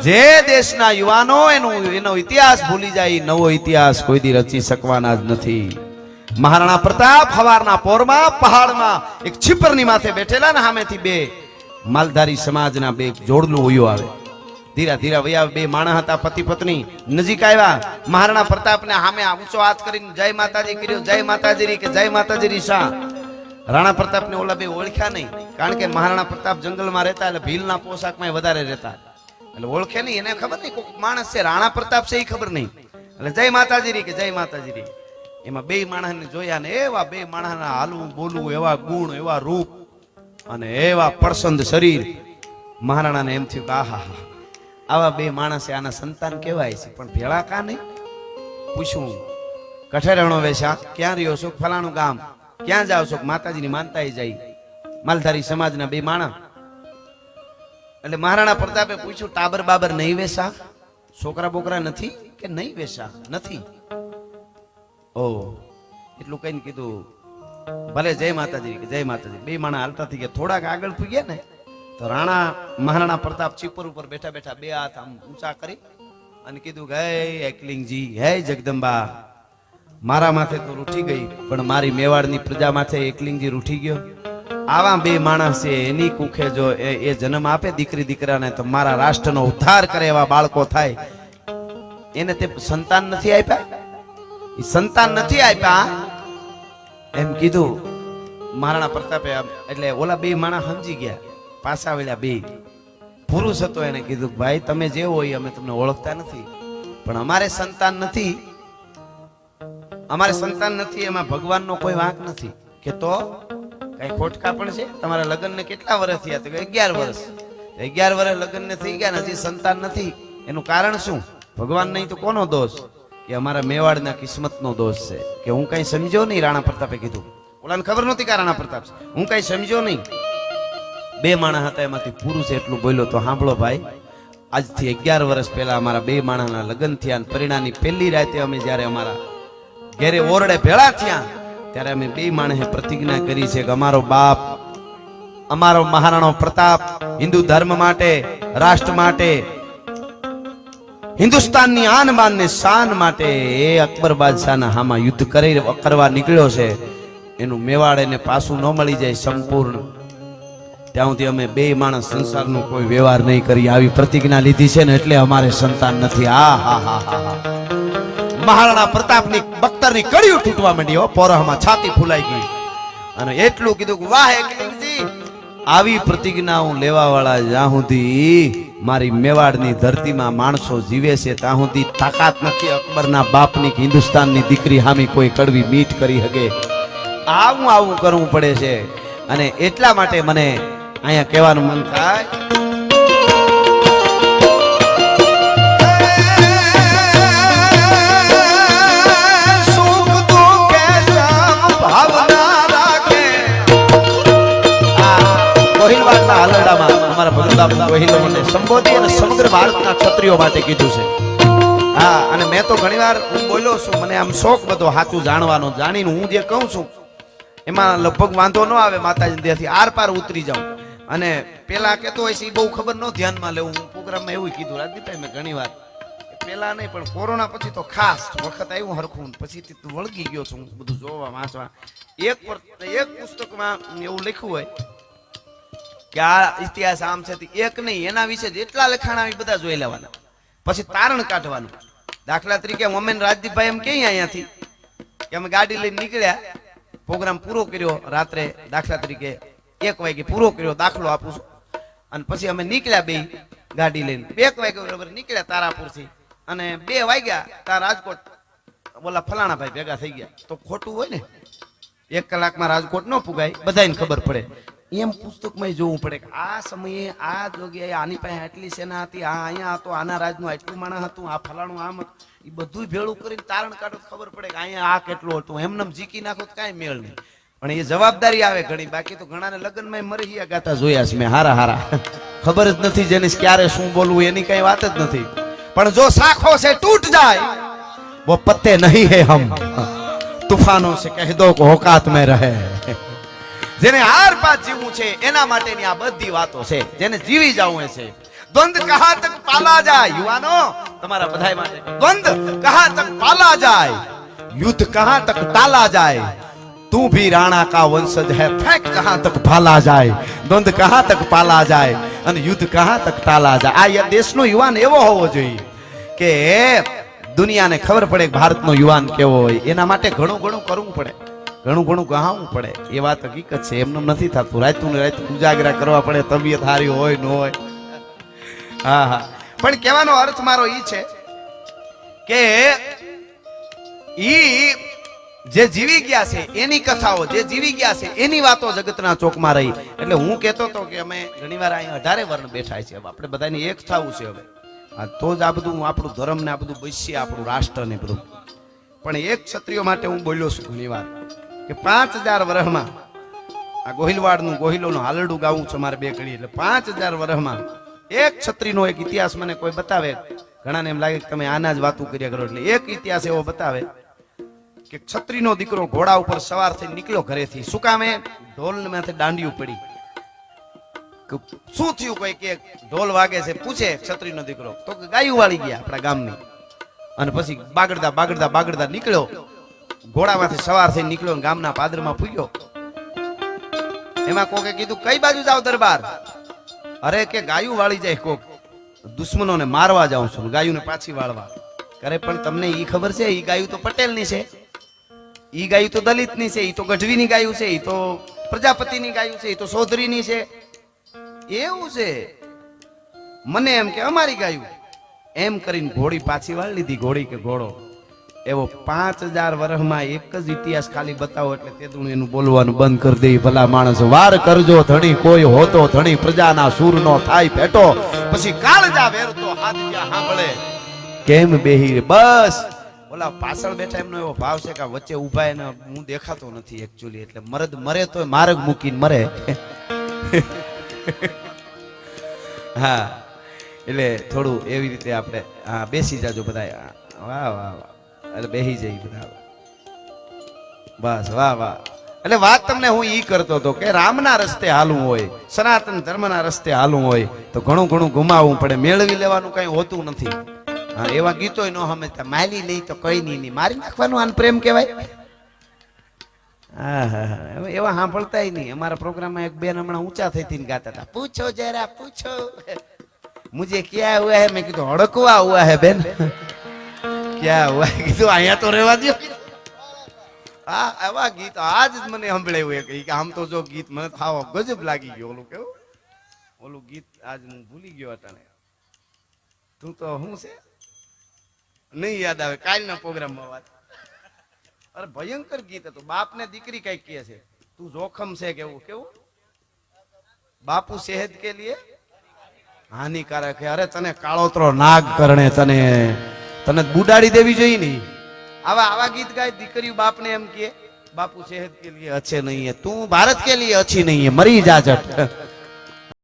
જે દેશના યુવાનો એનો ઇતિહાસ ભૂલી જાય, નવો ઇતિહાસ કોઈ દી રચી શકવાના જ નથી. મહારાણા પ્રતાપ હવારના પોરમાં પહાડમાં એક છીપરની માથે બેઠેલા ને સામેથી બે માલધારી સમાજના બે જોડલું હોયો આવે. ધીરા ધીરા વયા બે માણસ હતા, પતિ પત્ની નજીક આવ્યા. મહારાણા પ્રતાપને સામે ઊંચો હાથ કરીને જય માતાજી કર્યો. જય માતાજી કે જય માતાજી શા? રાણા પ્રતાપને ઓલા બે ઓળખ્યા નહીં, કારણ કે મહારાણા પ્રતાપ જંગલમાં રહેતા એટલે ભીલના પોશાકમાં વધારે રહેતા, એટલે ઓળખે નહીં. એને ખબર નહીં કોઈ માણસ છે રાણા પ્રતાપ છે એ ખબર નહીં, એટલે જય માતાજી કે જય માતાજી. એમાં બે માણસને જોયા ને એવા બે માણસના હાલવું બોલવું, એવા ગુણ, એવા રૂપ અને એવા પ્રસન્ન શરીર. મહારાણાને એમ થયું કે આહા, આવા બે માણસે આના સંતાન કહેવાય છે, પણ ભેળા કા નહીં? પૂછ્યું, કઠેરણો વેશા, ક્યાં રહ્યો છો? ફલાણું ગામ. ક્યાં જાવ છો? માતાજીની માનતા જાય. માલધારી સમાજના બે માણસ. એટલે મહારાણા પ્રતાપે પૂછ્યું, ટાબર બાબર નહીં વેશા? છોકરા બોકરા નથી કે નહીં વેશા? નથી. ઓ એટલું કઈ કીધું, ભલે જય માતાજી કે જય માતાજી. બે માણસ હાલતા થઈ ગયા. થોડાક આગળ થઈ ગયા ને તો મહારાણા પ્રતાપ ચીપર ઉપર બેઠા બેઠા બે હાથ આમ ઊંચા કરી અને કીધું કે હે એકલિંગજી, હે જગદંબા, મારા માથે તો રૂઠી ગઈ, પણ મારી મેવાડની પ્રજા માથે એકલિંગજી રૂઠી ગયો. આવા બે માણસ છે, એની કુખે જો એ જન્મ આપે દીકરી દીકરાને તો મારા રાષ્ટ્રનો ઉદ્ધાર કરે એવા બાળકો થાય. એને તે સંતાન નથી આપ્યા, એ સંતાન નથી આપ્યા એમ કીધું મહારાણા પ્રતાપે. એટલે ઓલા બે માણસ સમજી ગયા, પાછા વળ્યા. બે પુરુષ હતો, એને કીધું ભાઈ તમે જે હોય અમે તમને ઓળખતા નથી, પણ અમારે સંતાન નથી, અમારે સંતાન નથી, એમાં ભગવાનનો કોઈ વાંક નથી. કે તો કઈ ખોટકા પણ છે? તમારા લગ્નને કેટલા વર્ષ થયા? તો 11 વર્ષ. 11 વર્ષ લગ્નને થઈ ગયા, હજી સંતાન નથી. એનું કારણ શું? ભગવાન નહીં તો કોનો દોષ? કે અમારા મેવાડના કિસ્મતનો દોષ છે. કે હું કઈ સમજ્યો નહીં. રાણા પ્રતાપે કીધું. ઓલાને ખબર નહોતી કે રાણા પ્રતાપ છે. હું કઈ સમજ્યો નહીં. બે માણસ હતા, એમાંથી પુરુષ એટલું બોલ્યો, તો સાંભળો ભાઈ, આજથી 11 વર્ષ પહેલા અમારા બે માણસના લગ્ન થયા. પરિણાની પહેલી રાતે અમે જયારે અમારા ઘેરે ઓરડે ભેળા થયા ત્યારે અમે બે માણસે પ્રતિજ્ઞા કરી છે કે અમારો બાપ, અમારો મહારાણો પ્રતાપ હિન્દુ ધર્મ માટે, રાષ્ટ્ર માટે, હિન્દુસ્તાનની આન બાન ને શાન માટે એ અકબર બાદશાહના હામાં યુદ્ધ કરવા નીકળ્યો છે. એનું મેવાડ એને પાછું ન મળી જાય સંપૂર્ણ, ત્યાં સુધી અમે બે માણસ સંસારનો કોઈ વ્યવહાર નહીં કરી, આવી પ્રતિજ્ઞા લીધી છે ને એટલે અમારે સંતાન નથી. આ હા હા હા હા. મહારાણા પ્રતાપની બખ્તરની કડીઓ તૂટવા માંડી. પોરહમાં છાતી ફૂલાઈ ગઈ અને એટલું કીધું કે વાહ એકલિંગજી, આવી પ્રતિજ્ઞા હું લેવા વાળા જ્યાં સુધી મારી મેવાડની ધરતીમાં માણસો જીવે છે ત્યાં સુધી તાકાત નથી અકબરના બાપની કે હિન્દુસ્તાનની દીકરી હામી કોઈ કડવી મીઠ કરી શકે. આવું કરવું પડે છે. અને એટલા માટે મને અહીંયા કહેવાનું મન થાય, અમારા ભગતબાપુ ગોહિલોને સંબોધી અને સમગ્ર ભારતના ક્ષત્રિયો માટે કીધું છે. હા, અને મેં તો ઘણીવાર હું બોલ્યો છું, મને આમ શોખ બધો સાચું જાણવાનો, જાણીને હું જે કહું છું એમાં લગભગ વાંધો ન આવે, માતાજી દયાથી આર પાર ઉતરી જાઉં. અને પેલા કેતો હોય છે એ બહુ ખબર ન ધ્યાનમાં લેવું. હું પ્રોગ્રામમાં એવું કીધું રાજદીપભાઈ મેં ઘણીવાર, પેલા નહીં પણ કોરોના પછી તો ખાસ વખત આવ્યું હરખું, પછી વળગી ગયો છું બધું જોવા વાંચવા. એક પુસ્તકમાં એવું લખ્યું હોય કે આ ઇતિહાસ આમ છે, એક નહીં એના વિશે જેટલા લખાણ આવી બધા જોઈ લેવાના, પછી તારણ કાઢવાનું. દાખલા તરીકે અમે રાજદીપભાઈ એમ કહીએ અહીંયાથી કે અમે ગાડી લઈને નીકળ્યા, પ્રોગ્રામ પૂરો કર્યો રાત્રે, દાખલા તરીકે 1 વાગે પૂરો કર્યો, દાખલો આપું છું, અને પછી અમે નીકળ્યા બે ગાડી લઈને 1 વાગે બરાબર નીકળ્યા તારાપુરથી, અને 2 વાગ્યા ત્યાં રાજકોટ બોલા ફલાણા ભાઈ ભેગા થઈ ગયા. તો ખોટું હોય ને, 1 કલાકમાં રાજકોટ ન પુગાય, બધાને ખબર પડે. એમ પુસ્તકમાં જોવું પડે કે આ સમયે આ જગ્યાએ આની પાસે આટલી સેના હતી, આ અહીંયા હતો, આના રાજનું આટલું માણસ હતું, આ ફલાણું આમ હતું, એ બધું ભેળું કરીને તારણ કાઢો ખબર પડે કે અહીંયા આ કેટલું હતું. એમને જીકી નાખો તો કાંઈ મેળ નહીં, પણ એ જવાબદારી આવે ઘણી. બાકી તો ઘણાને લગ્નમાં મરી ગાતા જોયા છે મેં, હારા ખબર જ નથી જેને ક્યારે શું બોલવું એની કઈ વાત જ નથી. પણ જો સાખો છે તૂટ જાય वो पत्ते नहीं है हम, तूफानों से कह दो को औकात में रहे. જેને હાર પાર જીવવું છે એના માટેની આ બધી વાતો છે. જેને જીવી જવું છે, દ્વંદ કહા તક પાલા જાય. યુવાનો તમારા બધાય માટે દ્વંદ કહા તક પાલા જાય, युद्ध कहां तक टाला जाए, तू भी राणा का वंशज है फेंक कहां तक भाला जाए, द्वंद कहां तक पाला जाए અને યુદ્ધ કહાં તક ટાલા જાય. આ દેશનો યુવાન એવો હોવો જોઈએ કે દુનિયાને ખબર પડે કે ભારતનો યુવાન કેવો હોય. એના માટે ઘણું ઘણું કરવું પડે, ઘણું ઘણું ગહાવવું પડે. એ વાત હકીકત છે. એમનું નથી થતું. રાતું ને રાત ઉજાગરા કરવા પડે, તબિયત સારી હોય ન હોય. હા હા, પણ કહેવાનો અર્થ મારો ઈ છે કે ઈ જે જીવી ગયા છે એની કથાઓ, જે જીવી ગયા છે એની વાતો જગતના ચોકમાં રહી. એટલે હું કહેતો હતો કે અમે ઘણીવાર અહીંયા 18 વર્ણ બેઠા છે. હવે આપણે બધાને એક થવું છે. હવે તો જ આ બધું આપણું ધર્મ ને આ બધું બચશે, આપણું રાષ્ટ્ર ને બધું. પણ એક ક્ષત્રિયો માટે હું બોલ્યો છું ઘણીવાર કે 5000 વર્ષમાં આ ગોહિલવાડનું ગોહિલોનું હાલરડું ગાવું છે મારે બે ઘડી. એટલે 5000 વર્ષમાં એક ક્ષત્રિયનો એક ઇતિહાસ મને કોઈ બતાવે. ઘણાને એમ લાગે કે તમે આના જ વાતું કર્યા કરો. એટલે એક ઇતિહાસ એવો બતાવે કે ક્ષત્રિયનો દીકરો ઘોડા ઉપર સવાર થઈ નીકળ્યો ઘરેથી. શું કામે? ઢોલ માંથી દાંડિયું પડી. શું થયું? કોઈ કે ઢોલ વાગે છે, પૂછે ક્ષત્રિયનો દીકરો તો કે ગાયું વાળી ગયા આપણા ગામની. અને પછી બાગડતા બાગડતા બાગડતા નીકળ્યો, ઘોડામાંથી સવાર થઈ નીકળ્યો, ગામના પાદરમાં પૂગ્યો. એમાં કોકે કીધું કઈ બાજુ જાવ દરબાર? અરે કે ગાયું વાળી જાય, કોક દુશ્મનોને મારવા જાઉં છું, ગાયુંને પાછી વાળવા. કરે પણ તમને ઈ ખબર છે ઈ ગાયું તો પટેલની છે, ઈ ગાયું તો દલિતની છે, ઈ તો ગઢવીની ગાયું છે, ઈ તો પ્રજાપતિની ગાયું છે, ઈ તો ચૌધરીની છે. એવું છે? મને એમ કે અમારી ગાયું. એમ કરીને ઘોડી પાછી વાળી લીધી. ઘોડી કે ઘોડો એવો 5000 વર્ષમાં એક જ ઇતિહાસ ખાલી બતાવો એટલે તેદું એનું બોલવાનું બંધ કરી દે. ભલા માણસ વાર કરજો ધણી, કોઈ હોતો ધણી પ્રજાના સૂરનો થાય ભેટો, પછી કાળજા વેરતો હાથ ક્યાં સાંભળે કેમ બેહી. બસ ઓલા પાછળ બેઠા એમનો એવો ભાવ છે કે વચ્ચે ઉભા એને હું દેખાતો નથી એકચ્યુઅલી. એટલે મરદ મરે તો માર્ગ મૂકીને મરે. હા, એટલે થોડું એવી રીતે આપણે હા બેસી જાજો બધા. વાહ વાહ વાહ, એટલે બેસી જઈ બધા. બસ વાહ વાહ. એટલે વાત તમને હું ઈ કરતો હતો કે રામના રસ્તે હાલવું હોય, સનાતન ધર્મના રસ્તે હાલવું હોય તો ઘણું ઘણું ગુમાવવું પડે. મેળવી લેવાનું કઈ હોતું નથી. હા, એવા ગીતો ન સમજતા. માલી લઈ તો કઈ નહીં, મારી નાખવાનું આન પ્રેમ કહેવાય. હા હા, એવા સાંભળતા નહીં. અમારા પ્રોગ્રામમાં એક બેન હમણાં ઊંચા થઈ ગાતા હતા, પૂછો જરા પૂછો મુझे क्या हुआ है. મેં કીધું હડકવા હુઆ હે બેન. ક્યાં હુઆ? કીધું અહીંયા તો રહેવા દો. હા, એવા ગીત આજ જ મને સંભળાયું કે આમ તો જો ગીત મને થાવ ગજબ લાગી ગયો. ઓલું કેવું ઓલું ગીત આજ હું ભૂલી ગયો અટાણે. તું તો શું છે નહીં યાદ આવે. કાલના પ્રોગ્રામમાં વાત. અરે ભયંકર ગીત હતું. બાપ ને દીકરી કઈક કહે છે, તું જોખમ છે કેવું કેવું. બાપુ સેહત કે લીએ હાનિકારક है. અરે તને કાળોતરો નાગ કરણે, તને તને બુડાડી દેવી જોઈએ નહીં. આવા આવા ગીત ગાય દીકરીઓ બાપને એમ કે બાપુ સેહત કે લીએ अच्छे नहीं है, તું ભારત के लिए अच्छी नहीं है, મરી જા જટ.